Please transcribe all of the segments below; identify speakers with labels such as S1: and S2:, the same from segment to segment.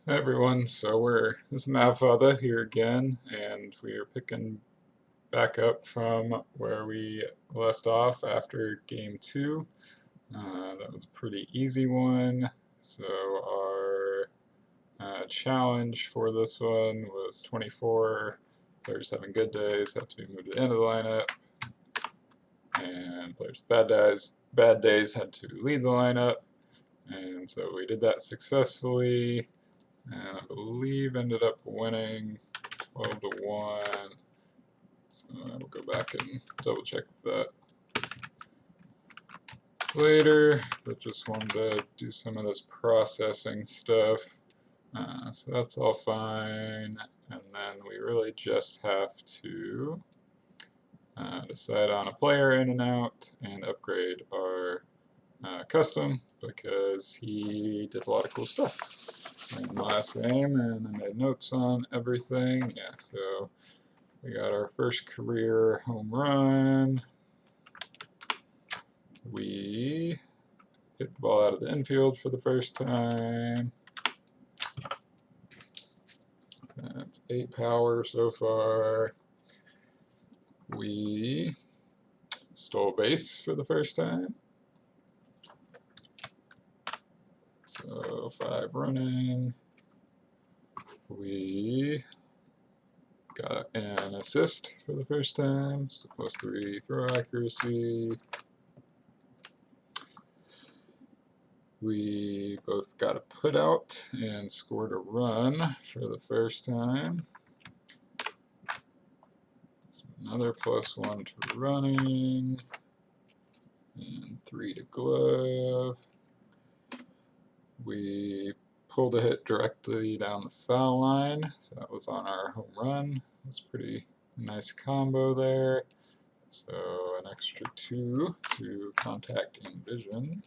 S1: Hi everyone, so this is Mavfather here again, and we are picking back up from where we left off after game 2. That was a pretty easy one, so our challenge for this one was 24. Players having good days have to be moved to the end of the lineup, and players with bad days had to lead the lineup, and so we did that successfully. And I believe ended up winning 12 to 1. So I will go back and double check that later, but just wanted to do some of this processing stuff. So that's all fine, and then we really just have to decide on a player in and out and upgrade our custom, because he did a lot of cool stuff in the last game, and I made notes on everything. Yeah, so we got our first career home run. We hit the ball out of the infield for the first time. That's 8 power so far. We stole base for the first time. So 5 running. We got an assist for the first time, so +3 throw accuracy. We both got a put out and scored a run for the first time. So another +1 to running, and 3 to glove. We pulled a hit directly down the foul line, so that was on our home run. It was pretty nice combo there. So an extra 2 to contact and vision.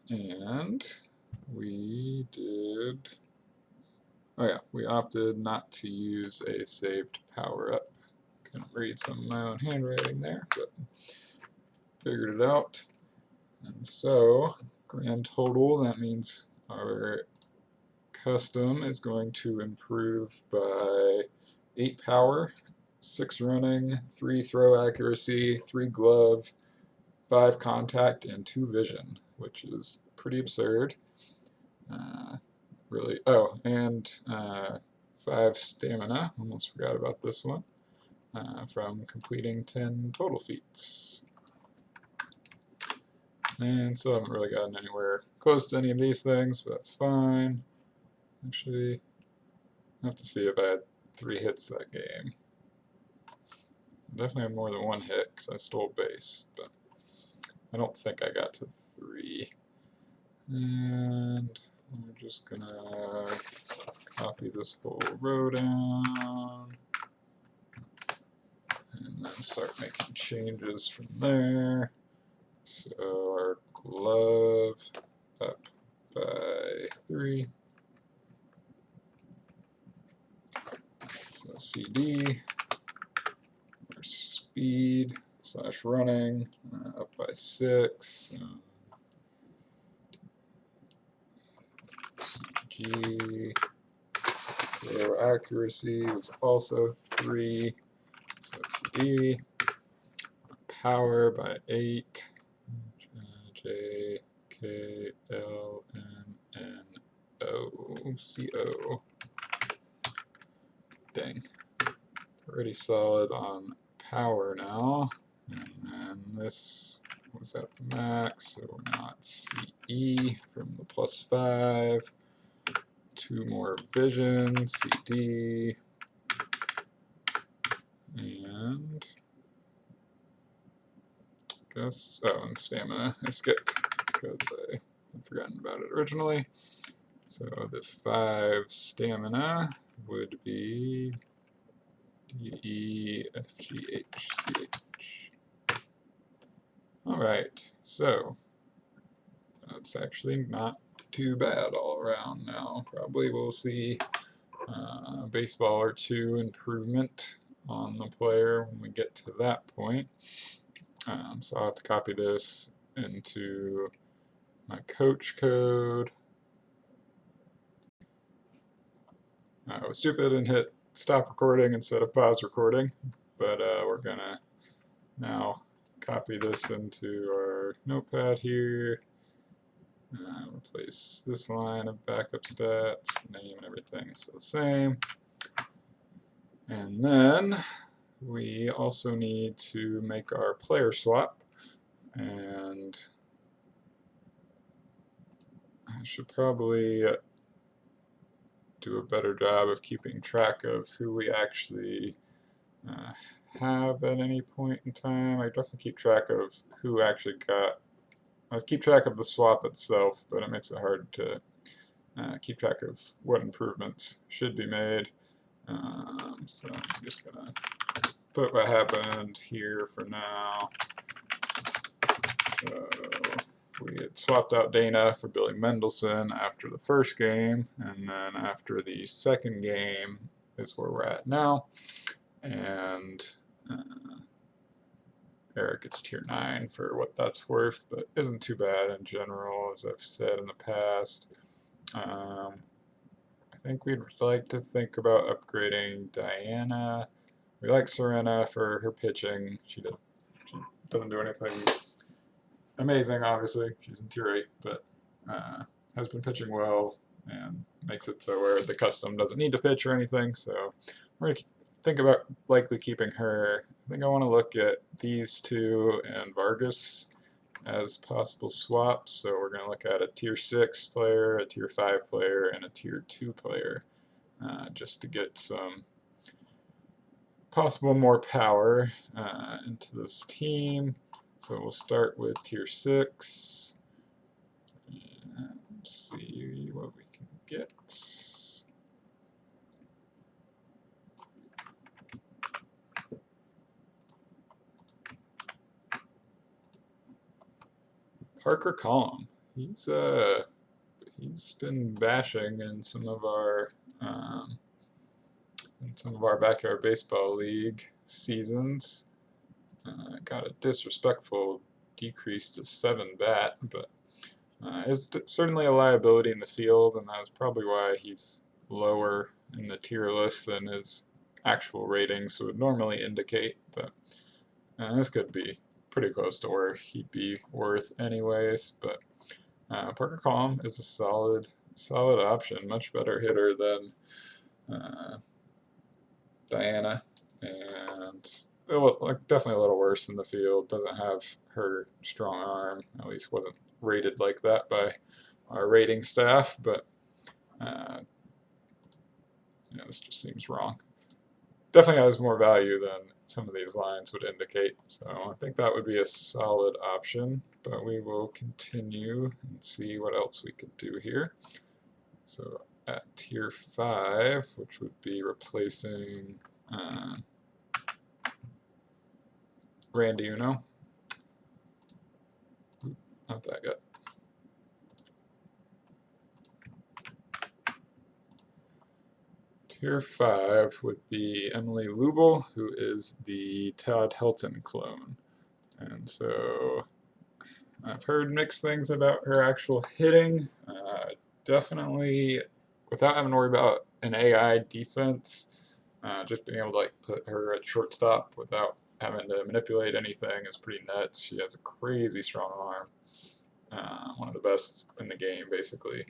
S1: And we did, oh yeah, we opted not to use a saved power-up. Couldn't read some of my own handwriting there, but figured it out. And so, grand total, that means our custom is going to improve by 8 power, 6 running, 3 throw accuracy, 3 glove, 5 contact, and 2 vision, which is pretty absurd. Really, oh, and 5 stamina, almost forgot about this one, from completing 10 total feats. And still haven't really gotten anywhere close to any of these things, but that's fine. Actually, I have to see if I had 3 hits that game. Definitely had more than 1 hit because I stole base, but I don't think I got to 3. And we're just gonna copy this whole row down and then start making changes from there. So our glove up by 3. So CD, our speed / running up by 6. G, throw accuracy was also 3. So CD, power by 8. J, K, L, M, N, O, C, O. Dang. Pretty solid on power now. And then this was at the max, so we're now at CE from the +5. 2 more vision, CD, and and stamina I skipped because I had forgotten about it originally. So the 5 stamina would be D, E, F, G, H, C, H. Alright, so that's actually not too bad all around now. Probably we'll see a baseball or 2 improvement on the player when we get to that point. So I'll have to copy this into my coach code. I was stupid and hit stop recording instead of pause recording, but we're gonna now copy this into our notepad here. Replace this line of backup stats, the name and everything is still the same. And then we also need to make our player swap, and I should probably do a better job of keeping track of who we actually have at any point in time. I definitely keep track of who actually got. I keep track of the swap itself, but it makes it hard to keep track of what improvements should be made. So I'm just gonna put what happened here for now. So we had swapped out Dana for Billy Mendelson after the first game, and then after the second game is where we're at now. And Eric gets tier 9 for what that's worth, but isn't too bad in general, as I've said in the past. I think we'd like to think about upgrading Diana. We like Serena for her pitching. She doesn't do anything amazing, obviously. She's in tier 8, but has been pitching well and makes it so where the custom doesn't need to pitch or anything. So we're going to think about likely keeping her. I think I want to look at these two and Vargas as possible swaps. So we're going to look at a tier 6 player, a tier 5 player, and a tier 2 player, just to get some possible more power into this team. So we'll start with tier 6 and see what we can get. Parker Collum. He's been bashing in some of our backyard baseball league seasons. Got a disrespectful decrease to 7 bat, but is certainly a liability in the field, and that's probably why he's lower in the tier list than his actual ratings would normally indicate. But this could be pretty close to where he'd be worth anyways. But Parker Collum is a solid option, much better hitter than Diana, and definitely a little worse in the field. Doesn't have her strong arm, at least wasn't rated like that by our rating staff, but this just seems wrong. Definitely has more value than some of these lines would indicate, so I think that would be a solid option, but we will continue and see what else we could do here. So at tier 5, which would be replacing Randy Uno. Not that yet. Tier 5 would be Emily Lubel, who is the Todd Helton clone. And so I've heard mixed things about her actual hitting. Definitely, without having to worry about an AI defense, just being able to put her at shortstop without having to manipulate anything is pretty nuts. She has a crazy strong arm. One of the best in the game, basically.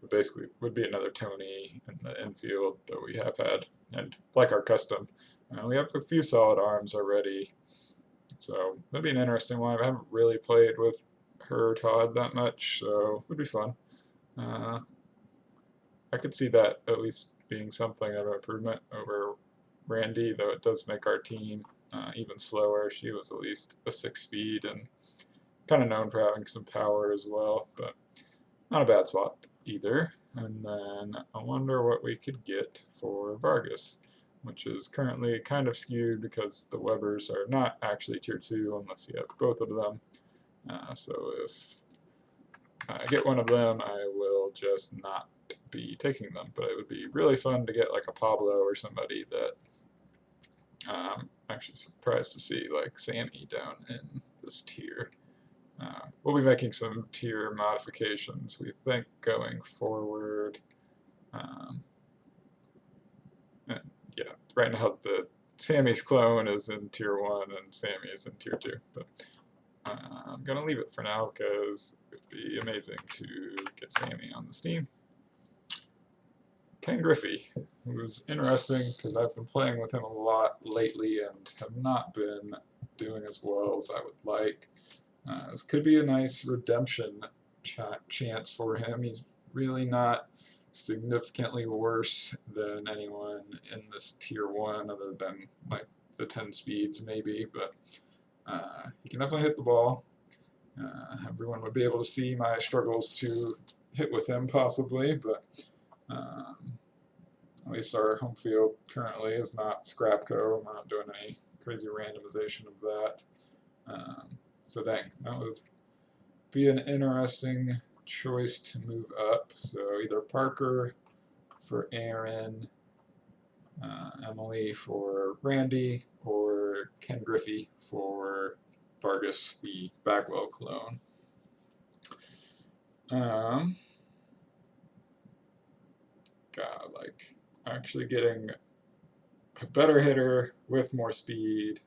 S1: Basically would be another Tony in the infield that we have had, and like our custom, we have a few solid arms already, so that'd be an interesting one. I haven't really played with her Todd that much, so it would be fun. I could see that at least being something of an improvement over Randy, though it does make our team even slower. She was at least a 6-speed and kind of known for having some power as well, but not a bad swap either. And then I wonder what we could get for Vargas, which is currently kind of skewed because the Webbers are not actually tier 2 unless you have both of them. So if I get one of them, I will just not be taking them. But it would be really fun to get like a Pablo or somebody that I'm actually surprised to see like Sammy down in this tier. we'll be making some tier modifications, we think, going forward. And yeah, right now the Sammy's clone is in tier 1 and Sammy is in tier 2, but I'm going to leave it for now because it would be amazing to get Sammy on the Steam. Ken Griffey, who's interesting because I've been playing with him a lot lately and have not been doing as well as I would like. This could be a nice redemption chance for him. He's really not significantly worse than anyone in this tier 1 other than like the 10 speeds maybe, but he can definitely hit the ball. Everyone would be able to see my struggles to hit with him possibly, but at least our home field currently is not Scrapco. We're not doing any crazy randomization of that. So dang, that would be an interesting choice to move up. So either Parker for Aaron, Emily for Randy, or Ken Griffey for Vargas, the Bagwell clone. God, like actually getting a better hitter with more speed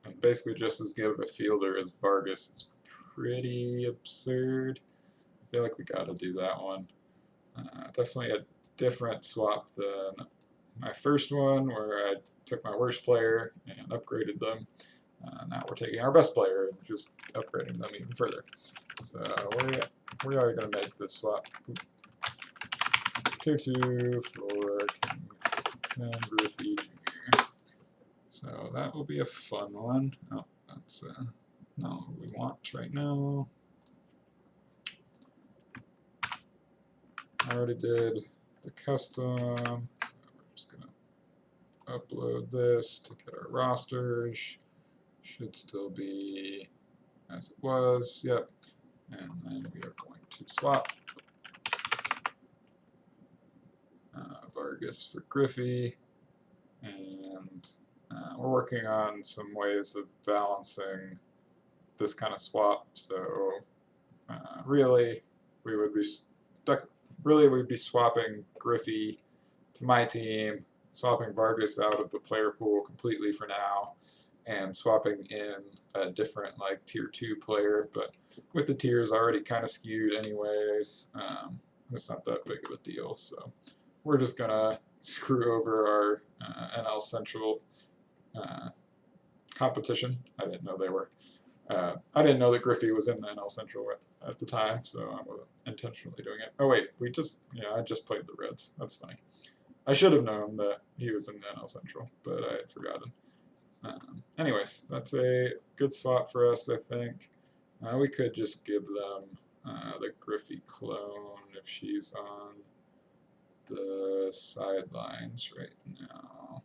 S1: and basically just as good of a fielder as Vargas is pretty absurd. I feel like we got to do that one. Definitely a different swap than my first one where I took my worst player and upgraded them. Now we're taking our best player and just upgrading them even further. So we are going to make this swap. 2-2 for Ken Griffey Jr. So that will be a fun one. Oh, that's not what we want right now. I already did the custom, so we're just going to upload this to get our rosters. Should still be as it was, yep. And then we are going to swap Vargas for Griffey, and we're working on some ways of balancing this kind of swap. So really, we would be we'd be swapping Griffey to my team, swapping Vargas out of the player pool completely for now, and swapping in a different like tier 2 player. But with the tiers already kind of skewed anyways, it's not that big of a deal. So we're just gonna screw over our NL Central competition. I didn't know they were. I didn't know that Griffey was in the NL Central at the time, so I wasn't intentionally doing it. Oh wait, I just played the Reds. That's funny. I should have known that he was in the NL Central, but I had forgotten. Anyways, that's a good spot for us, I think. We could just give them the Griffey clone if she's on the sidelines right now.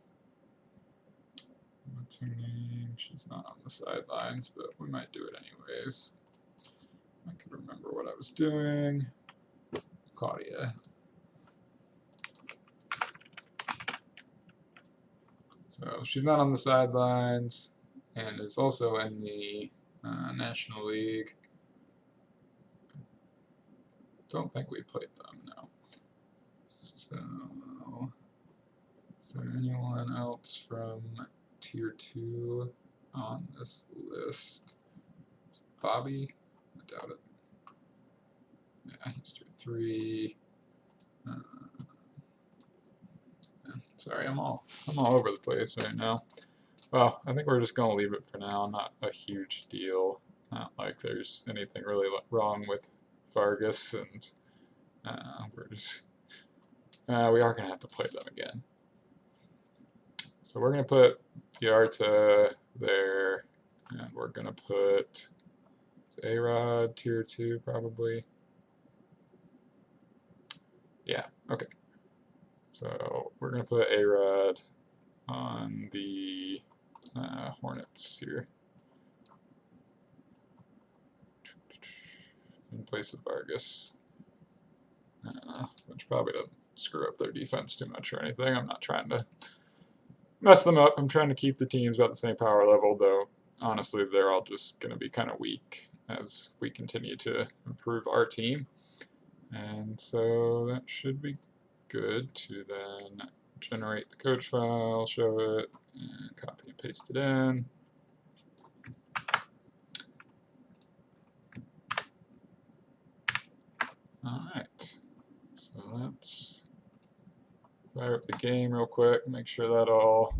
S1: What's her name? She's not on the sidelines, but we might do it anyways. I can remember what I was doing. Claudia. So she's not on the sidelines and is also in the National League. Don't think we played them, no. So, is there anyone else from Tier 2 on this list? Is Bobby? I doubt it. Yeah, he's Tier 3. Sorry, I'm all over the place right now. Well, I think we're just going to leave it for now. Not a huge deal. Not like there's anything really wrong with Vargas, and we are going to have to play them again. So we're going to put Piarta there, and we're going to put A-Rod Tier 2 probably. Yeah, okay. So we're going to put A-Rod on the Hornets here in place of Vargas, which probably doesn't screw up their defense too much or anything. I'm not trying to mess them up. I'm trying to keep the teams about the same power level, though honestly they're all just going to be kind of weak. as we continue to improve our team. And so that should be good to then generate the coach file, show it, and copy and paste it in. Alright, so let's fire up the game real quick, make sure that all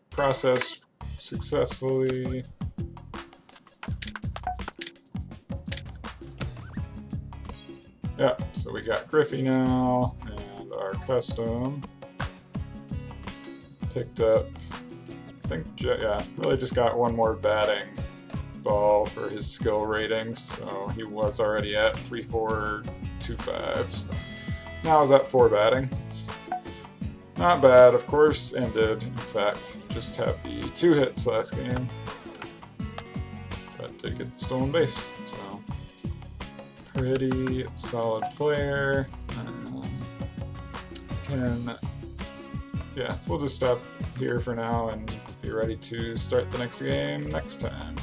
S1: processed successfully. Yeah, so we got Griffey now, and our custom picked up, I think, yeah, really just got one more batting ball for his skill ratings, so he was already at 3.425, so now he's at 4 batting. It's not bad, of course, and did, in fact, just have the 2 hits last game, but did get the stolen base, so pretty solid player. Yeah, we'll just stop here for now and be ready to start the next game next time.